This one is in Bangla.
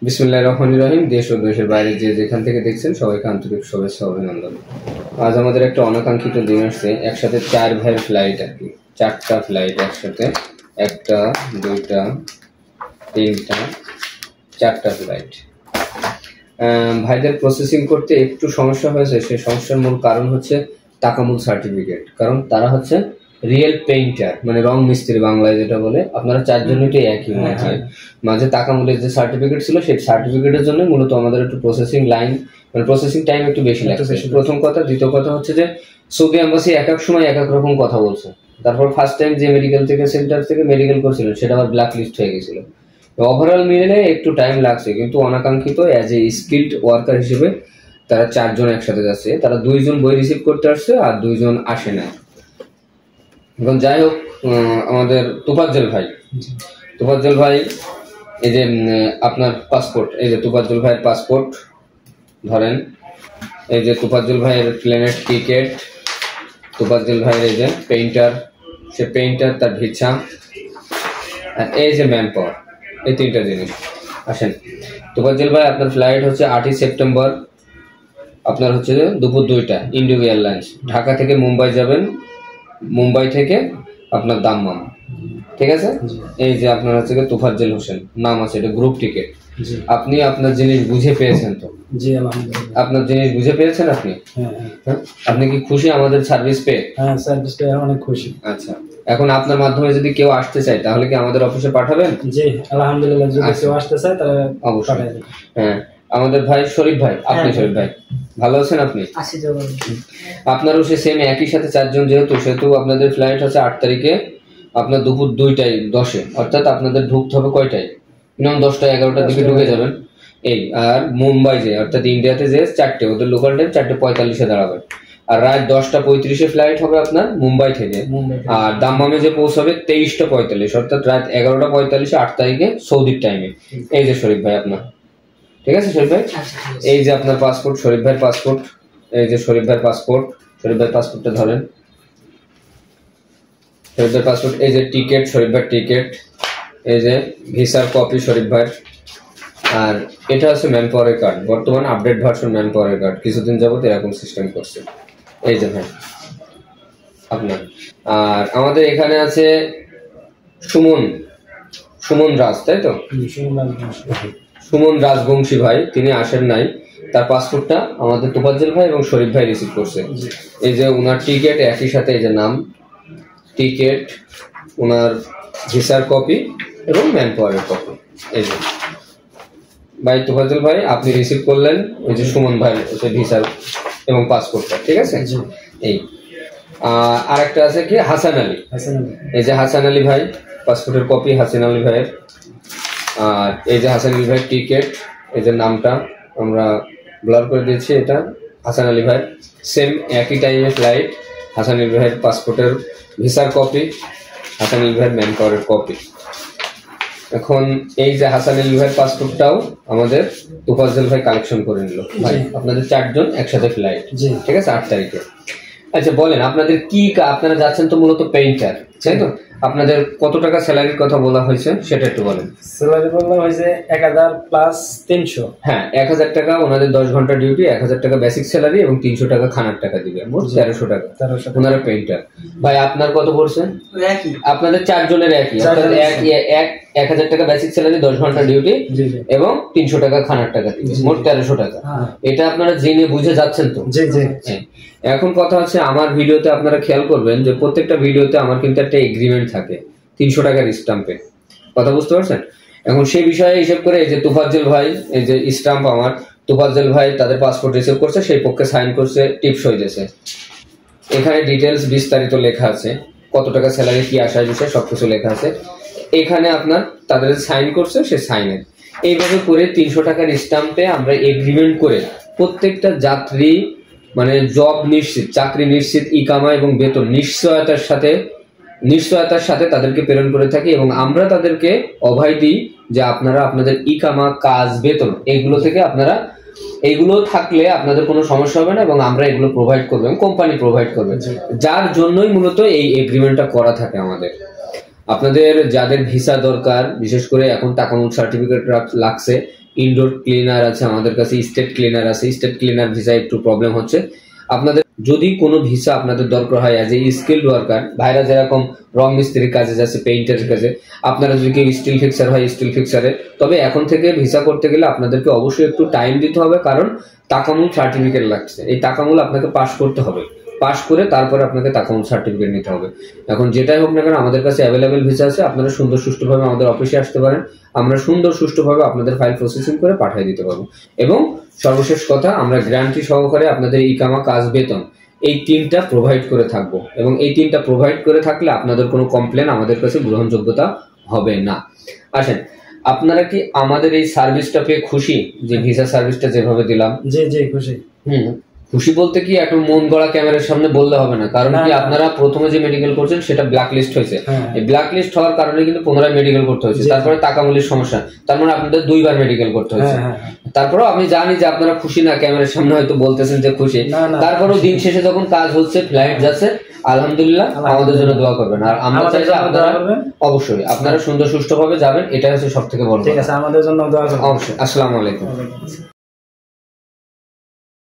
বিসমিল্লাহির রহমানির রহিম। দেশ ও দেশের বাইরে যে যেখান থেকে দেখছেন সবাইকে আন্তরিক শুভেচ্ছা অভিনন্দন। আজ আমাদের একটা অনাকাঙ্ক্ষিত দিন আসছে, একসাথে 4 ভাইয়ের ফ্লাইট আর কি, 4টা ফ্লাইট একসাথে, 1টা 2টা 3টা 4টা ফ্লাইট। ভাইদের প্রসেসিং করতে একটু সমস্যা হয়েছে। সেই সমস্যার মূল কারণ হচ্ছে তাকামুল সার্টিফিকেট। কারণ তারা হচ্ছে রিয়েল পেইন্টার, মানে রং মিস্ত্রি বাংলায় যেটা বলে। আপনারা 4 জনই একই মনে হয়। মাঝে তাকামুলের যে সার্টিফিকেট ছিল সেই সার্টিফিকেটের জন্য মূলত আমাদের একটু প্রসেসিং লাইন, মানে প্রসেসিং টাইম একটু বেশি লাগছে, প্রথম কথা। দ্বিতীয় কথা হচ্ছে যে সৌদি এম্বাসি এক এক সময় এক এক রকম কথা বলছে। তারপর ফার্স্ট টাইম যে মেডিকেল থেকে সেন্টার থেকে মেডিকেল করছিলেন সেটা আবার ব্ল্যাক লিস্ট হয়ে গেছিল। ওভারঅল মিলে একটু টাইম লাগছে, কিন্তু অনাকাঙ্ক্ষিত অ্যাজ এ স্কিল্ড ওয়ার্কার হিসেবে তারা 4 জন একসাথে যাচ্ছে। তারা 2 জন বই রিসিভ করতে আসছে আর 2 জন আসে না। এখন যাই হোক, আমাদের তোফাজ্জল ভাই এই যে আপনার পাসপোর্ট, এই যে তোফাজ্জল ভাইয়ের পাসপোর্ট ধরেন, এই যে তোফাজ্জল ভাইয়ের প্লেনের টিকিট, তোফাজ্জল ভাইয়ের এই যে পেইন্টার, সে পেইন্টার, তার ভিসা, আর এই যে ম্যান পাওয়ার, এই 3টা জিনিস। আসেন তোফাজ্জল ভাই, আপনার ফ্লাইট হচ্ছে 8ই সেপ্টেম্বর, আপনার হচ্ছে দুপুর 2টা, ইন্ডিগো এয়ারলাইন্স। ঢাকা থেকে মুম্বাই যাবেন, মুম্বাই থেকে আপনার দাম্মাম, ঠিক আছে। এই যে আপনার হচ্ছে তোফাজ্জল হোসেন নাম আছে, এটা গ্রুপ টিকিট। আপনি আপনার জিনিস বুঝে পেয়েছেন তো? জি আলহামদুলিল্লাহ। আপনার জিনিস বুঝে পেয়েছেন আপনি? হ্যাঁ। আপনি কি খুশি আমাদের সার্ভিস পেয়ে? হ্যাঁ, সার্ভিস পেয়ে অনেক খুশি। আচ্ছা, এখন আপনার মাধ্যমে যদি কেউ আসতে চায় তাহলে কি আমাদের অফিসে পাঠাবেন? জি আলহামদুলিল্লাহ, যদি কেউ আসতে চায় তাহলে অবশ্যই। হ্যাঁ, আমাদের ভাই শরীফ ভাই, আপনি শরীফ ভাই ভালো আছেন? আপনি আপনারও সে সেম একই সাথে 4 জন যেহেতু, সেহেতু আপনাদের ফ্লাইট হচ্ছে 8 তারিখে আপনার দুপুর 2টায় 10-এ, অর্থাৎ আপনাদের ঢুকতে হবে কয়টায়? মিনিমাম 10টা 11টার দিকে ঢুকে যাবেন। এই আর মুম্বাই যে, অর্থাৎ ইন্ডিয়াতে যে 4টে, ওদের লোকাল টাইম 4:45-এ দাঁড়াবে। আর রাত 10:35-এ ফ্লাইট হবে আপনার মুম্বাই থেকে। আর দাম্মামে যে পৌঁছাবে 23:45, অর্থাৎ রাত 11:45-এ 8 তারিখে সৌদির টাইমে। এই যে শরীফ ভাই আপনার, ঠিক আছে শরীফ ভাই? এই যে আপনার পাসপোর্ট, শরীফ ভাইয়ের পাসপোর্ট, এই যে শরীফ ভাইয়ের পাসপোর্ট, শরীফ ভাইয়ের পাসপোর্টটা ধরেন, শরীফ ভাইয়ের পাসপোর্ট। এই যে টিকিট, শরীফ ভাইয়ের টিকিট, এই যে ভিসার কপি শরীফ ভাইয়ের। আর এটা হচ্ছে ম্যান পাওয়ারের কার্ড, বর্তমান আপডেট ভার্সন ম্যান পাওয়ারের কার্ড, কিছুদিন যাবত এরকম সিস্টেম করছে। এই যে ভাই আপনার। আর আমাদের এখানে আছে সুমন রাজ, তাই তো? সুমন রাজবংশী ভাই, তিনি আসেন নাই। তার পাসপোর্টটা আমাদের তোফাজ্জল ভাই এবং শরীফ ভাই রিসিভ করছে। এই যে ওনার টিকিট, একই সাথে এই যে নাম, টিকিট, ওনার ভিসার কপি এবং ম্যান পাওয়ারের কপি। এই যে ভাই তোফাজ্জল ভাই আপনি রিসিভ করলেন ওই যে সুমন ভাই ভিসার এবং পাসপোর্টটা, ঠিক আছে। এই আর একটা আছে কি হাসান আলী, এই যে হাসান আলী ভাই পাসপোর্টের কপি, হাসান আলী ভাইয়ের। আর এই যে হাসান আলী ভাইয়ের টিকিট, এই যে নামটা আমরা ব্লার করে দিয়েছি, এটা হাসান আলী ভাই, সেম একই টাইমে ফ্লাইট। হাসান আলী ভাইয়ের পাসপোর্টের ভিসার কপি, হাসান আলী ভাইয়ের ম্যান পাওয়ারের কপি। এখন এই যে হাসান আলী ভাইয়ের পাসপোর্টটাও আমাদের তোফাজ্জল ভাই কালেকশন করে নিল। ভাই আপনাদের 4 জন একসাথে ফ্লাইট, ঠিক আছে, 8 তারিখে। আচ্ছা বলেন, আপনাদের কি, আপনারা যাচ্ছেন তো মূলত পেইন্টার, তাই তো? আপনাদের কত টাকা স্যালারির কথা বলা হয়েছে সেটা একটু বলেন। স্যালারি বলা হয়েছে 1000 প্লাস 300। হ্যাঁ, 1000 টাকা ওনাদের 10 ঘন্টা ডিউটি, 1000 টাকা বেসিক স্যালারি এবং 300 টাকা খানার টাকা দিবে, মোট 1300 টাকা ওনারা পেইন্টার। ভাই আপনার কত পড়ছে? আপনাদের 4 জনের একই, অর্থাৎ 1000 টাকা বেসিক স্যালারি, 10 ঘন্টা ডিউটি এবং 300 টাকা খানার টাকা দিবে, মোট 1300 টাকা। এটা আপনারা জেনে বুঝে যাচ্ছেন তো? এখন কথা হচ্ছে, আমার ভিডিওতে আপনারা খেয়াল করবেন যে প্রত্যেকটা ভিডিওতে আমার কিন্তু একটা এগ্রিমেন্ট থাকে 300 টাকার স্টাম্পে, কথা বুঝতে পারছেন? এখন সেই বিষয়ে হিসেব করে এই যে তোফাজ্জল ভাই, এই যে স্টাম্প আমার তোফাজ্জল ভাই তাদের পাসপোর্ট রিসিভ করছে, সেই পক্ষে সাইন করছে, টিপস হয়ে গেছে। এখানে ডিটেলস বিস্তারিত লেখা আছে, কত টাকা স্যালারি, কি আসার বিষয় সবকিছু লেখা আছে। এখানে আপনার তাদের সাইন করছে, সে সাইনের এইভাবে করে 300 টাকার স্টাম্পে আমরা এগ্রিমেন্ট করে প্রত্যেকটা যাত্রী, মানে জব নিশ্চিত, চাকরি নিশ্চিত, ইকামা এবং বেতন নিশ্চয়তার সাথে তাদেরকে প্রেরণ করে থাকি। এবং আমরা তাদেরকে অভয় দিই যে আপনারা আপনাদের ইকামা, কাজ, বেতন এগুলো থেকে আপনারা, এইগুলো থাকলে আপনাদের কোনো সমস্যা হবে না এবং আমরা এগুলো প্রোভাইড করবো, কোম্পানি প্রোভাইড করবে, যার জন্যই মূলত এই এগ্রিমেন্টটা করা থাকে আমাদের। আপনাদের যাদের ভিসা দরকার, বিশেষ করে এখন তাকামুল সার্টিফিকেট লাগছে, ইনডোর ক্লিনার আছে, আমাদের কাছে স্টেট ক্লিনার আছে। স্টেট ক্লিনার ভিসা একটু প্রবলেম হচ্ছে। আপনাদের যদি কোনো ভিসা আপনাদের দরকার হয় অ্যাজ এ স্কিল্ড ওয়ার্কার, ভাইরা যেরকম রং মিস্ত্রির কাজে যাচ্ছে, পেইন্টারের কাজে, আপনারা যদি কেউ স্টিল ফিক্সার হয় স্টিল ফিক্সারে, তবে এখন থেকে ভিসা করতে গেলে আপনাদেরকে অবশ্যই একটু টাইম দিতে হবে, কারণ তাকামুল সার্টিফিকেট লাগছে। এই তাকামুল আপনাকে পাস করতে হবে, পাস করে তারপরে আপনাকে তাকামুল সার্টিফিকেট নিতে হবে। এখন যেটাই হোক না কেন আমাদের কাছে অ্যাভেলেবেল ভিসা আছে, আপনারা সুন্দর সুষ্ঠুভাবে আমাদের অফিসে আসতে পারেন, আমরা সুন্দর সুষ্ঠুভাবে আপনাদের ফাইল প্রসেসিং করে পাঠিয়ে দিতে পারবো। এবং সর্বশেষ কথা, আমরা গ্যারান্টি সহকারে আপনাদের ইকামা, কাজ, বেতন এই তিনটা প্রোভাইড করে থাকবো, এবং এই তিনটা প্রোভাইড করে থাকলে আপনাদের কোনো কমপ্লেন আমাদের কাছে গ্রহণযোগ্যতা হবে না। আসেন, আপনারা কি আমাদের এই সার্ভিসটা পেয়ে খুশি? যে ভিসা সার্ভিসটা যেভাবে দিলাম, জি জি খুশি। খুশি বলতে কি একটু মন গড়া ক্যামেরার সামনে বললে হবে না, কারণ কি আপনারা প্রথমে যে মেডিকেল করছেন সেটা ব্ল্যাক লিস্ট হয়েছে। এই ব্ল্যাক লিস্ট হওয়ার কারণে কিন্তু পুনরায় মেডিকেল করতে হয়েছে, তারপরে তাকামুলির সমস্যা, তার মানে আপনাদের 2 বার মেডিকেল করতে হয়েছে। তারপরেও আমি জানি যে আপনারা খুশি না, ক্যামেরার সামনে হয়তো বলতেছেন যে খুশি, তারপরেও দিন শেষে যখন কাজ হচ্ছে, ফ্লাইট যাচ্ছে, আলহামদুলিল্লাহ আমাদের জন্য দোয়া করবেন। আর আমরা চাই যে আপনারা অবশ্যই আপনারা সুন্দর সুষ্ঠুভাবে যাবেন, এটা হচ্ছে সব থেকে বড়। ঠিক আছে, আমাদের জন্য দোয়া করবেন অবশ্যই। আসসালামু আলাইকুম।